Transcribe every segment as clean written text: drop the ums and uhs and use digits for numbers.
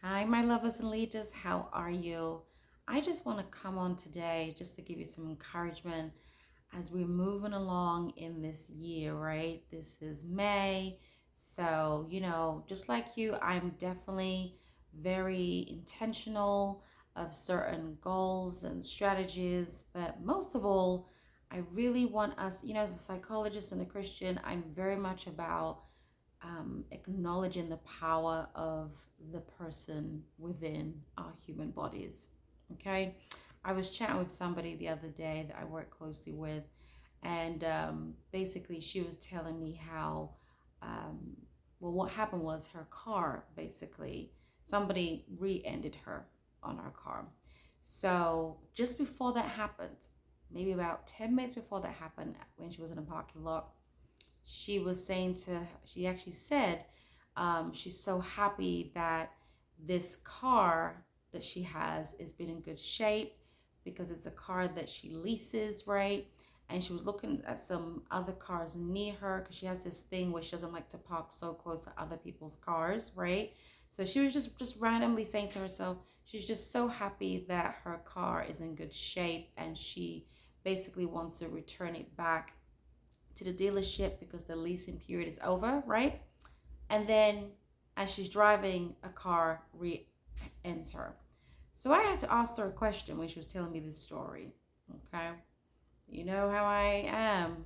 Hi, my lovers and leaders. How are you? I just want to come on today just to give you some encouragement as we're moving along in this year, right? This is May. So, just like you, I'm definitely very intentional of certain goals and strategies. But most of all, I really want us, as a psychologist and a Christian, I'm very much about acknowledging the power of the person within our human bodies. Okay. I was chatting with somebody the other day that I work closely with, and basically she was telling me how, um, well, what happened was her car, basically, somebody re-ended her on her car. So just before that happened, maybe about 10 minutes before that happened, when she was in a parking lot, she actually said she's so happy that this car that she has is been in good shape because it's a car that she leases, right? And she was looking at some other cars near her because she has this thing where she doesn't like to park so close to other people's cars, right? So she was just randomly saying to herself, she's just so happy that her car is in good shape, and she basically wants to return it back to the dealership because the leasing period is over, right? And then as she's driving, a car re-ends her. So I had to ask her a question when she was telling me this story. Okay. You know how I am.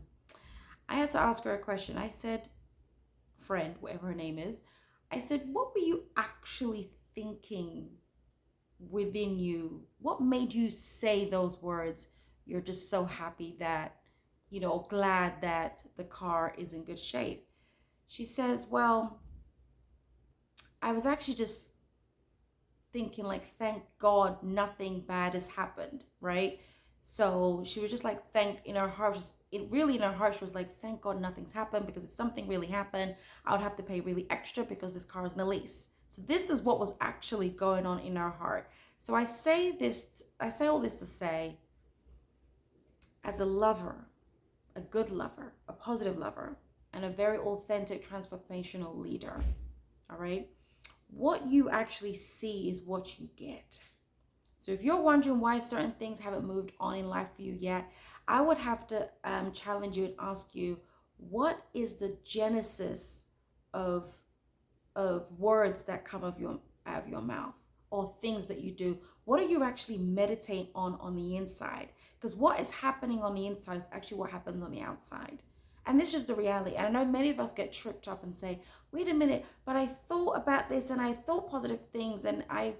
I had to ask her a question. I said, friend, whatever her name is, I said, what were you actually thinking within you? What made you say those words? You're just so happy that, glad that the car is in good shape. She says, well, I was actually just thinking, like, thank God nothing bad has happened, right? So she was just like, in her heart, in her heart, she was like, thank God nothing's happened, because if something really happened, I would have to pay really extra because this car is in a lease. So this is what was actually going on in her heart. So I say all this to say, as a lover, a good lover, a positive lover, and a very authentic transformational leader, all right? What you actually see is what you get. So if you're wondering why certain things haven't moved on in life for you yet, I would have to challenge you and ask you, what is the genesis of words that come out of your mouth, or things that you do? What are you actually meditating on the inside? Because what is happening on the inside is actually what happens on the outside. And this is just the reality. And I know many of us get tripped up and say, wait a minute, but I thought about this and I thought positive things, and I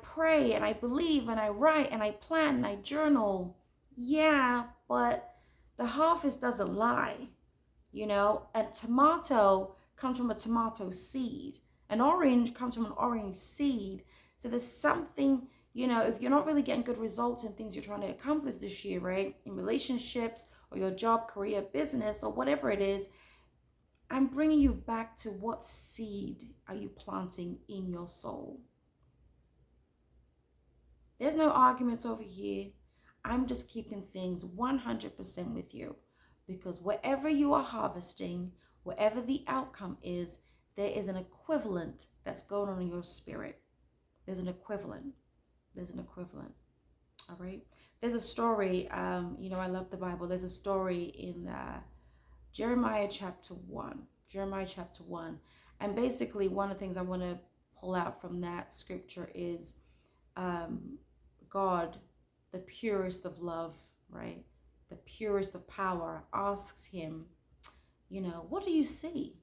pray and I believe and I write and I plan and I journal. Yeah, but the harvest doesn't lie. A tomato comes from a tomato seed. An orange comes from an orange seed. So there's something, if you're not really getting good results in things you're trying to accomplish this year, right? In relationships or your job, career, business, or whatever it is, I'm bringing you back to, what seed are you planting in your soul? There's no arguments over here. I'm just keeping things 100% with you, because wherever you are harvesting, whatever the outcome is, there is an equivalent that's going on in your spirit. There's an equivalent. There's an equivalent. All right. There's a story. I love the Bible. There's a story in Jeremiah chapter 1. Jeremiah chapter 1. And basically, one of the things I want to pull out from that scripture is God, the purest of love, right? The purest of power, asks him, what do you see,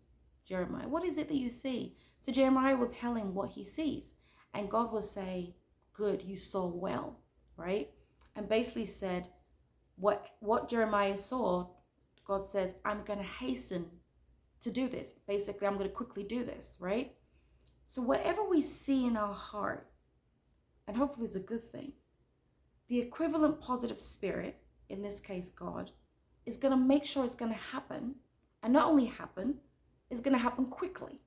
Jeremiah? What is it that you see? So Jeremiah will tell him what he sees. And God will say, good, you saw well, right? And basically said, what Jeremiah saw, God says, I'm going to hasten to do this. Basically, I'm going to quickly do this, right? So whatever we see in our heart, and hopefully it's a good thing, the equivalent positive spirit, in this case God, is going to make sure it's going to happen. And not only happen, it's going to happen quickly,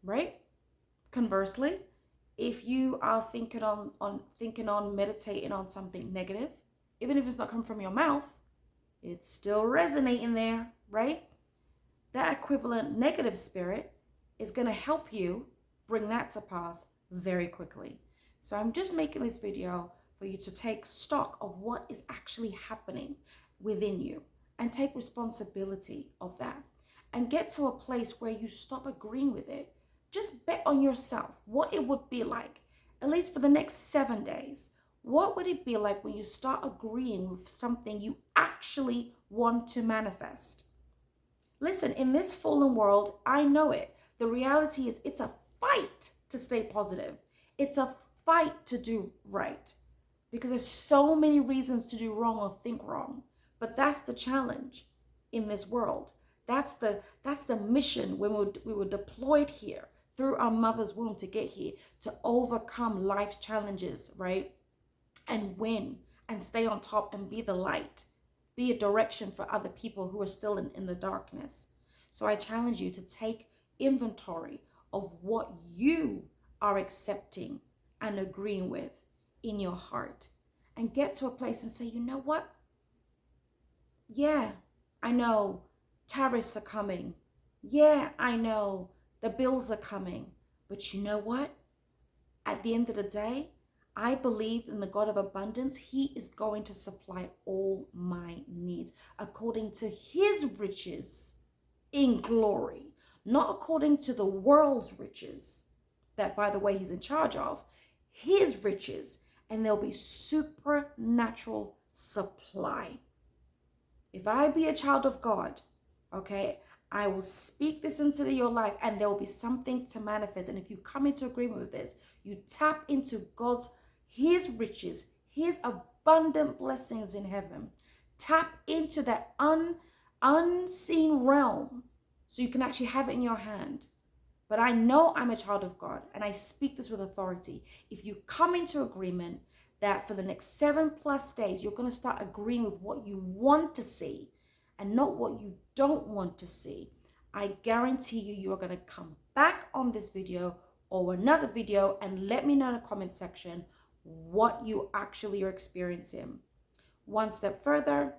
right? Conversely, if you are thinking on meditating on something negative, even if it's not coming from your mouth, it's still resonating there, right? That equivalent negative spirit is going to help you bring that to pass very quickly. So I'm just making this video for you to take stock of what is actually happening within you and take responsibility of that and get to a place where you stop agreeing with it. Just bet on yourself what it would be like, at least for the next 7 days. What would it be like when you start agreeing with something you actually want to manifest? Listen, in this fallen world, I know it. The reality is it's a fight to stay positive. It's a fight to do right because there's so many reasons to do wrong or think wrong. But that's the challenge in this world. That's the mission when we were deployed here through our mother's womb to get here, to overcome life's challenges, right? And win and stay on top and be the light, be a direction for other people who are still in the darkness. So I challenge you to take inventory of what you are accepting and agreeing with in your heart and get to a place and say, you know what? Yeah, I know tariffs are coming. Yeah, I know the bills are coming. But you know what? At the end of the day, I believe in the God of abundance. He is going to supply all my needs according to his riches in glory, not according to the world's riches that, by the way, he's in charge of, his riches, and there'll be supernatural supply. If I be a child of God, okay, I will speak this into your life and there will be something to manifest. And if you come into agreement with this, you tap into his riches, his abundant blessings in heaven. Tap into that unseen realm so you can actually have it in your hand. But I know I'm a child of God and I speak this with authority. If you come into agreement that for the next 7+ days, you're going to start agreeing with what you want to see and not what you don't want to see, I guarantee you are going to come back on this video or another video and let me know in the comment section what you actually are experiencing. One step further,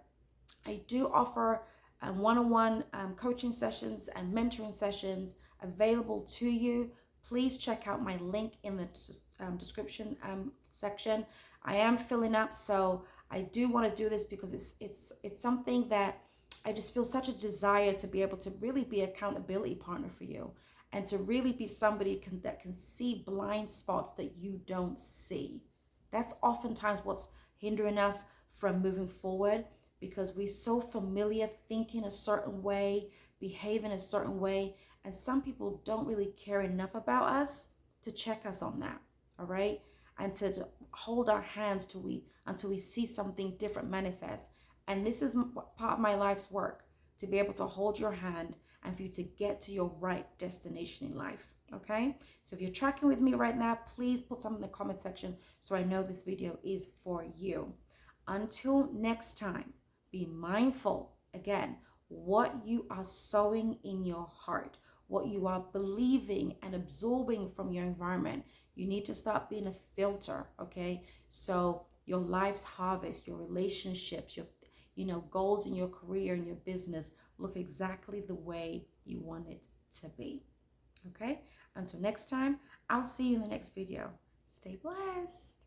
I do offer one-on-one coaching sessions and mentoring sessions available to you. Please check out my link in the description section. I am filling up, so I do want to do this because it's something that I just feel such a desire to be able to really be an accountability partner for you and to really be somebody that can see blind spots that you don't see. That's oftentimes what's hindering us from moving forward, because we're so familiar thinking a certain way, behaving a certain way, and some people don't really care enough about us to check us on that, all right? And to hold our hands until we see something different manifest. And this is part of my life's work, to be able to hold your hand and for you to get to your right destination in life, okay? So if you're tracking with me right now, please put something in the comment section so I know this video is for you. Until next time, be mindful, again, what you are sowing in your heart, what you are believing and absorbing from your environment. You need to start being a filter, okay? So your life's harvest, your relationships, your goals in your career and your business look exactly the way you want it to be, okay? Until next time, I'll see you in the next video. Stay blessed.